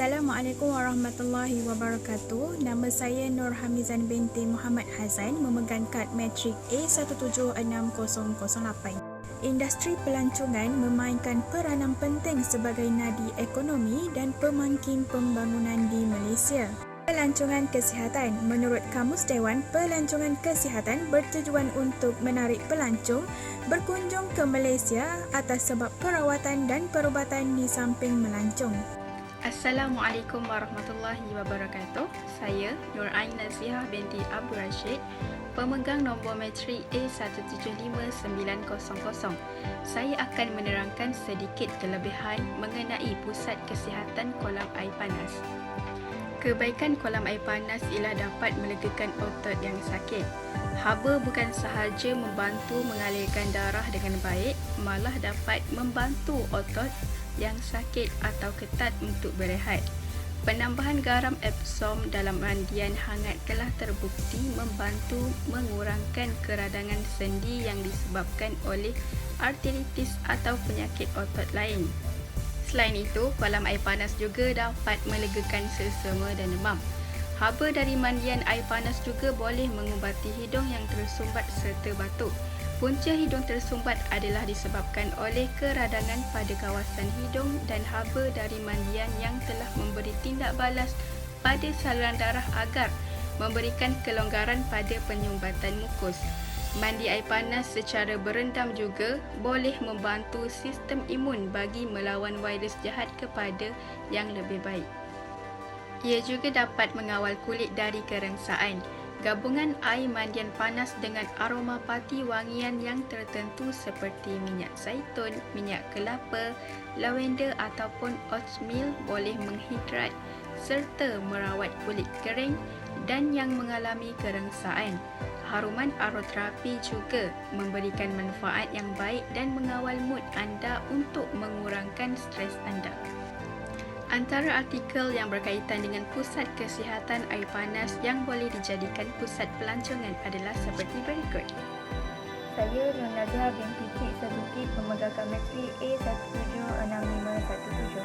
Assalamualaikum warahmatullahi wabarakatuh. Nama saya Nur Hamizan binti Muhammad Hazan, memegang kad matrik A1760008. Industri pelancongan memainkan peranan penting sebagai nadi ekonomi dan pemangkin pembangunan di Malaysia. Pelancongan kesihatan. Menurut Kamus Dewan, pelancongan kesihatan bertujuan untuk menarik pelancong berkunjung ke Malaysia atas sebab perawatan dan perubatan di samping melancong. Assalamualaikum warahmatullahi wabarakatuh. Saya Nur Ain Nazihah binti Abu Rashid, pemegang nombor matrik A175-900. Saya akan menerangkan sedikit kelebihan mengenai Pusat Kesihatan Kolam Air Panas. Kebaikan kolam air panas ialah dapat melegakan otot yang sakit. Haba bukan sahaja membantu mengalirkan darah dengan baik, malah dapat membantu otot yang sakit atau ketat untuk berehat. Penambahan garam Epsom dalam mandian hangat telah terbukti membantu mengurangkan keradangan sendi yang disebabkan oleh arteritis atau penyakit otot lain. Selain itu, kolam air panas juga dapat melegakan selsema dan demam. Haba dari mandian air panas juga boleh mengubati hidung yang tersumbat serta batuk. Punca hidung tersumbat adalah disebabkan oleh keradangan pada kawasan hidung dan haba dari mandian yang telah memberi tindak balas pada saluran darah agar memberikan kelonggaran pada penyumbatan mukus. Mandi air panas secara berendam juga boleh membantu sistem imun bagi melawan virus jahat kepada yang lebih baik. Ia juga dapat mengawal kulit dari kerengsaan. Gabungan air mandian panas dengan aroma pati wangian yang tertentu seperti minyak zaitun, minyak kelapa, lavender ataupun oatmeal boleh menghidrat serta merawat kulit kering dan yang mengalami kerengsaan. Haruman aromaterapi juga memberikan manfaat yang baik dan mengawal mood anda untuk mengurangkan stres anda. Antara artikel yang berkaitan dengan Pusat Kesihatan Air Panas yang boleh dijadikan pusat pelancongan adalah seperti berikut. Saya Nur Nazihah binti Cik Sabukit, pemegang kad matrik A176-517.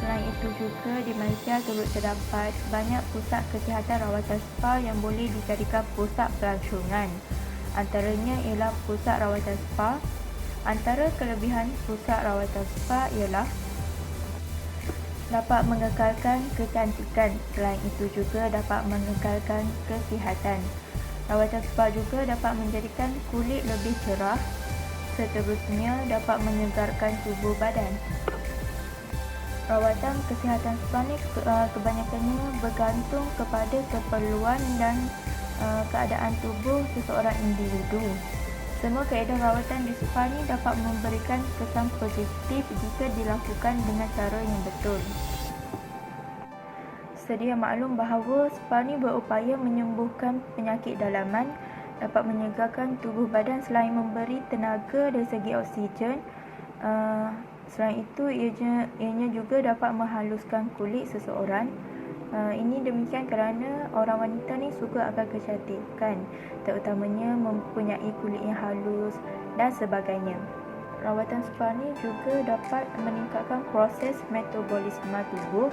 Selain itu juga di Malaysia turut terdapat banyak pusat kesihatan rawatan spa yang boleh dijadikan pusat pelancongan. Antaranya ialah pusat rawatan spa. Antara kelebihan pusat rawatan spa ialah dapat mengekalkan kecantikan. Selain itu juga dapat mengekalkan kesihatan. Rawatan spa juga dapat menjadikan kulit lebih cerah. Seterusnya dapat menyegarkan tubuh badan. Rawatan kesihatan spa ni kebanyakannya bergantung kepada keperluan dan keadaan tubuh seseorang individu. Semua kaedah rawatan di spa ni dapat memberikan kesan positif jika dilakukan dengan cara yang betul. Sedia maklum bahawa spa ni berupaya menyembuhkan penyakit dalaman, dapat menyegarkan tubuh badan selain memberi tenaga dari segi oksigen. Selain itu, ianya juga dapat menghaluskan kulit seseorang. Ini demikian kerana orang wanita ni suka akan kecantikan, terutamanya mempunyai kulit yang halus dan sebagainya. Rawatan spa ni juga dapat meningkatkan proses metabolisme tubuh.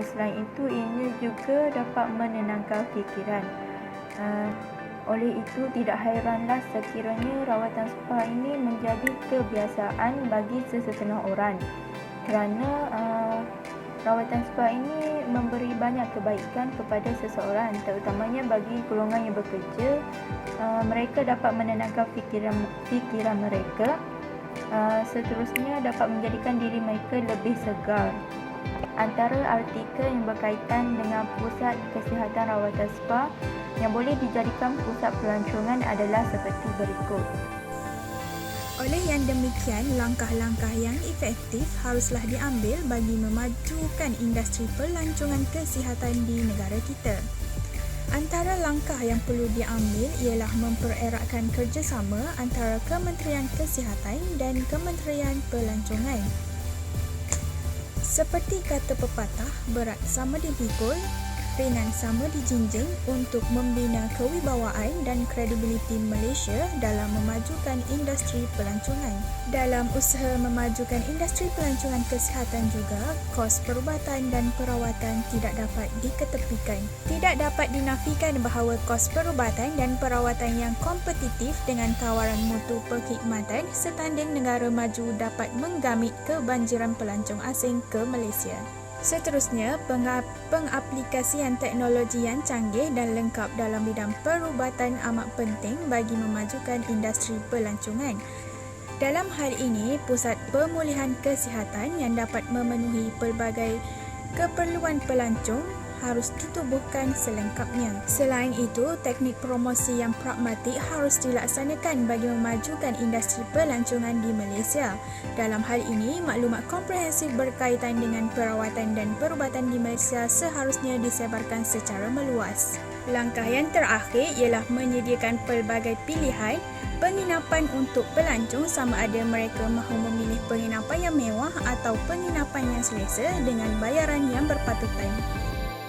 Selain itu, ianya juga dapat menenangkan fikiran. Oleh itu, tidak hairanlah sekiranya rawatan spa ini menjadi kebiasaan bagi sesetengah orang, kerana rawatan spa ini memberi banyak kebaikan kepada seseorang, terutamanya bagi golongan yang bekerja. Mereka dapat menenangkan fikiran mereka. Seterusnya dapat menjadikan diri mereka lebih segar. Antara artikel yang berkaitan dengan Pusat Kesihatan Rawatan Spa yang boleh dijadikan pusat pelancongan adalah seperti berikut. Oleh yang demikian, langkah-langkah yang efektif haruslah diambil bagi memajukan industri pelancongan kesihatan di negara kita. Antara langkah yang perlu diambil ialah mempereratkan kerjasama antara Kementerian Kesihatan dan Kementerian Pelancongan. Seperti kata pepatah, berat sama dipikul, dengan sama dijinjing untuk membina kewibawaan dan kredibiliti Malaysia dalam memajukan industri pelancongan. Dalam usaha memajukan industri pelancongan kesihatan juga, kos perubatan dan perawatan tidak dapat diketepikan. Tidak dapat dinafikan bahawa kos perubatan dan perawatan yang kompetitif dengan tawaran mutu perkhidmatan setanding negara maju dapat menggamit kebanjiran pelancong asing ke Malaysia. Seterusnya, pengaplikasian teknologi yang canggih dan lengkap dalam bidang perubatan amat penting bagi memajukan industri pelancongan. Dalam hal ini, pusat pemulihan kesihatan yang dapat memenuhi pelbagai keperluan pelancong harus ditubuhkan selengkapnya. Selain itu, teknik promosi yang pragmatik harus dilaksanakan bagi memajukan industri pelancongan di Malaysia. Dalam hal ini, maklumat komprehensif berkaitan dengan perawatan dan perubatan di Malaysia seharusnya disebarkan secara meluas. Langkah yang terakhir ialah menyediakan pelbagai pilihan penginapan untuk pelancong sama ada mereka mahu memilih penginapan yang mewah atau penginapan yang selesa dengan bayaran yang berpatutan.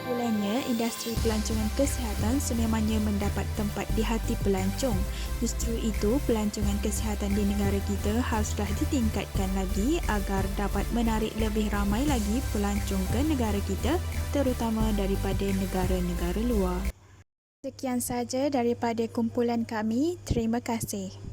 Mulanya, industri pelancongan kesihatan sememangnya mendapat tempat di hati pelancong. Justru itu, pelancongan kesihatan di negara kita haruslah ditingkatkan lagi agar dapat menarik lebih ramai lagi pelancong ke negara kita, terutama daripada negara-negara luar. Sekian saja daripada kumpulan kami. Terima kasih.